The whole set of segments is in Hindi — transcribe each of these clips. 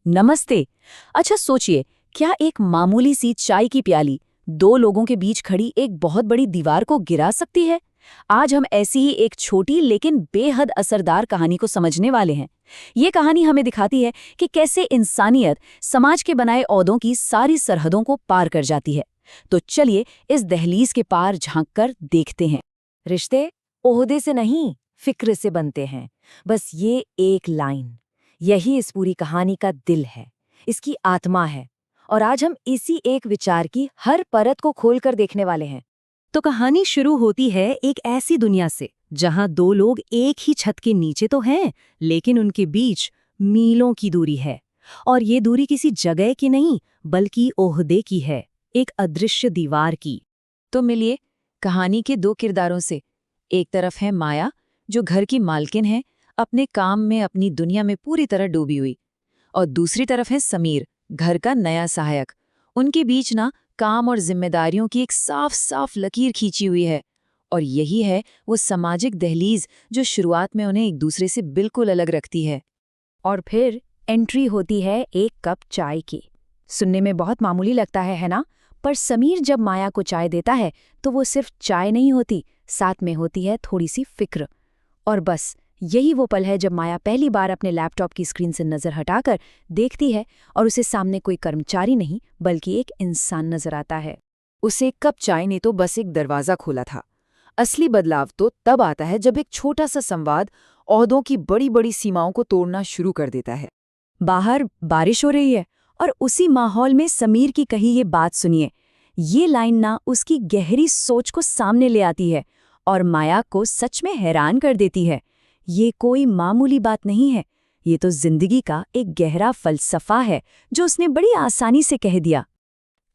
नमस्ते। अच्छा सोचिए, क्या एक मामूली सी चाय की प्याली दो लोगों के बीच खड़ी एक बहुत बड़ी दीवार को गिरा सकती है? आज हम ऐसी ही एक छोटी लेकिन बेहद असरदार कहानी को समझने वाले हैं। ये कहानी हमें दिखाती है कि कैसे इंसानियत समाज के बनाए ओहदों की सारी सरहदों को पार कर जाती है। तो चलिए इस दहलीज के पार झांककर देखते हैं। रिश्ते ओहदे से नहीं, फिक्र से बनते हैं। बस ये एक लाइन, यही इस पूरी कहानी का दिल है, इसकी आत्मा है। और आज हम इसी एक विचार की हर परत को खोलकर देखने वाले हैं। तो कहानी शुरू होती है एक ऐसी दुनिया से जहां दो लोग एक ही छत के नीचे तो हैं, लेकिन उनके बीच मीलों की दूरी है। और ये दूरी किसी जगह की नहीं, बल्कि ओहदे की है, एक अदृश्य दीवार की। तो मिलिए कहानी के दो किरदारों से। एक तरफ है माया, जो घर की मालकिन है, अपने काम में अपनी दुनिया में पूरी तरह डूबी हुई। और दूसरी तरफ है समीर, घर का नया सहायक। उनके बीच ना काम और जिम्मेदारियों की एक साफ साफ लकीर खींची हुई है। और यही है वो सामाजिक दहलीज जो शुरुआत में उन्हें एक दूसरे से बिल्कुल अलग रखती है। और फिर एंट्री होती है एक कप चाय की। सुनने में बहुत मामूली लगता है ना? पर समीर जब माया को चाय देता है तो वो सिर्फ चाय नहीं होती, साथ में होती है थोड़ी सी फिक्र। और बस यही वो पल है जब माया पहली बार अपने लैपटॉप की स्क्रीन से नजर हटाकर देखती है और उसे सामने कोई कर्मचारी नहीं बल्कि एक इंसान नजर आता है। उसे एक कप चाय ने तो बस एक दरवाजा खोला था। असली बदलाव तो तब आता है जब एक छोटा सा संवाद ओहदों की बड़ी बड़ी सीमाओं को तोड़ना शुरू कर देता है। बाहर बारिश हो रही है और उसी माहौल में समीर की कही ये बात सुनिए। ये लाइन ना उसकी गहरी सोच को सामने ले आती है और माया को सच में हैरान कर देती है। ये कोई मामूली बात नहीं है, ये तो जिंदगी का एक गहरा फलसफा है जो उसने बड़ी आसानी से कह दिया।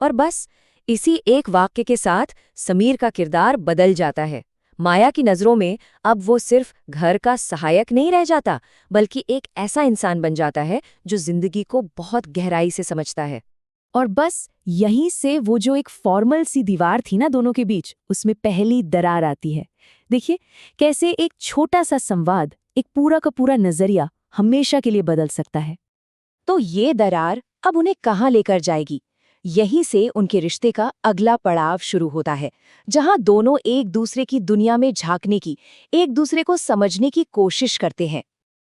और बस इसी एक वाक्य के साथ समीर का किरदार बदल जाता है। माया की नज़रों में अब वो सिर्फ घर का सहायक नहीं रह जाता, बल्कि एक ऐसा इंसान बन जाता है जो जिंदगी को बहुत गहराई से समझता है। और बस यहीं से वो जो एक फॉर्मल सी दीवार थी ना दोनों के बीच, उसमें पहली दरार आती है। देखिए कैसे एक छोटा सा संवाद एक पूरा का पूरा नजरिया हमेशा के लिए बदल सकता है। तो ये दरार अब उन्हें कहाँ लेकर जाएगी? यहीं से उनके रिश्ते का अगला पड़ाव शुरू होता है, जहां दोनों एक दूसरे की दुनिया में झांकने की, एक दूसरे को समझने की कोशिश करते हैं।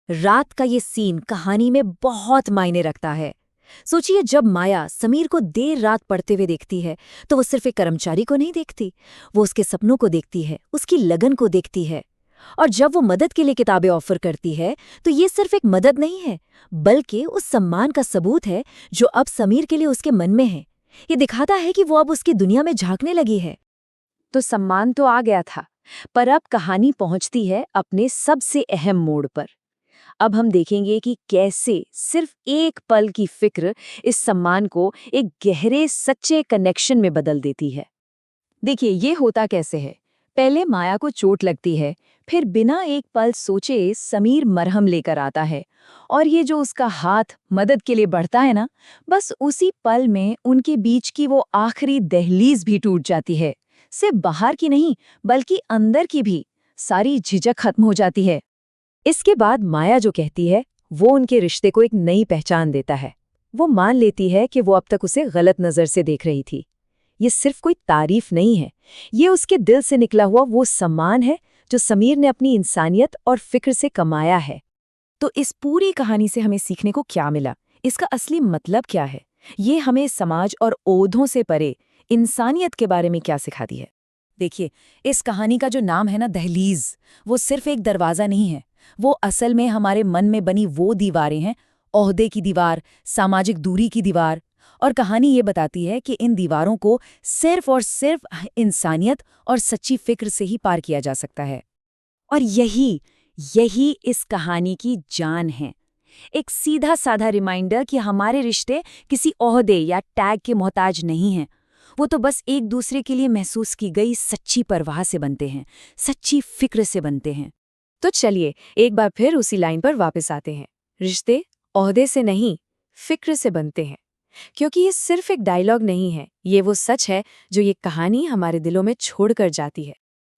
रात का ये सीन कहानी में बहुत मायने रखता है। सोचिए, जब माया समीर को देर रात पढ़ते हुए देखती है तो वो सिर्फ एक कर्मचारी को नहीं देखती, वो उसके सपनों को देखती है, उसकी लगन को देखती है। और जब वो मदद के लिए किताबें ऑफर करती है तो ये सिर्फ एक मदद नहीं है, बल्कि उस सम्मान का सबूत है जो अब समीर के लिए उसके मन में है। ये दिखाता है कि वो अब उसकी दुनिया में झांकने लगी है। तो सम्मान तो आ गया था, पर अब कहानी पहुंचती है अपने सबसे अहम मोड़ पर। अब हम देखेंगे कि कैसे सिर्फ एक पल की फिक्र इस सम्मान को एक गहरे सच्चे कनेक्शन में बदल देती है। देखिए ये होता कैसे है। पहले माया को चोट लगती है, फिर बिना एक पल सोचे समीर मरहम लेकर आता है, और ये जो उसका हाथ मदद के लिए बढ़ता है ना, बस उसी पल में उनके बीच की वो आखिरी दहलीज भी टूट जाती है। सिर्फ बाहर की नहीं, बल्कि अंदर की भी सारी झिझक खत्म हो जाती है। इसके बाद माया जो कहती है वो उनके रिश्ते को एक नई पहचान देता है। वो मान लेती है कि वो अब तक उसे गलत नजर से देख रही थी। ये सिर्फ कोई तारीफ नहीं है, ये उसके दिल से निकला हुआ वो सम्मान है जो समीर ने अपनी इंसानियत और फिक्र से कमाया है। तो इस पूरी कहानी से हमें सीखने को क्या मिला? इसका असली मतलब क्या है? ये हमें समाज और ओहदों से परे इंसानियत के बारे में क्या सिखाती है? देखिए, इस कहानी का जो नाम है ना दहलीज, वो सिर्फ एक दरवाज़ा नहीं है। वो असल में हमारे मन में बनी वो दीवारें हैं, ओहदे की दीवार, सामाजिक दूरी की दीवार। और कहानी ये बताती है कि इन दीवारों को सिर्फ और सिर्फ इंसानियत और सच्ची फिक्र से ही पार किया जा सकता है। और यही यही इस कहानी की जान है। एक सीधा साधा रिमाइंडर कि हमारे रिश्ते किसी ओहदे या टैग के मोहताज नहीं हैं। वो तो बस एक दूसरे के लिए महसूस की गई सच्ची परवाह से बनते हैं, सच्ची फिक्र से बनते हैं। तो चलिए एक बार फिर उसी लाइन पर वापस आते हैं। रिश्ते ओहदे से नहीं, फिक्र से बनते हैं। क्योंकि ये सिर्फ एक डायलॉग नहीं है, ये वो सच है जो ये कहानी हमारे दिलों में छोड़कर जाती है।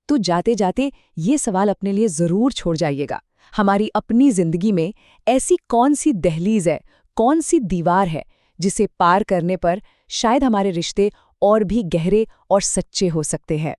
तो जाते जाते ये सवाल अपने लिए जरूर छोड़ जाइएगा, हमारी अपनी जिंदगी में ऐसी कौन सी दहलीज है, कौन सी दीवार है जिसे पार करने पर शायद हमारे रिश्ते और भी गहरे और सच्चे हो सकते हैं।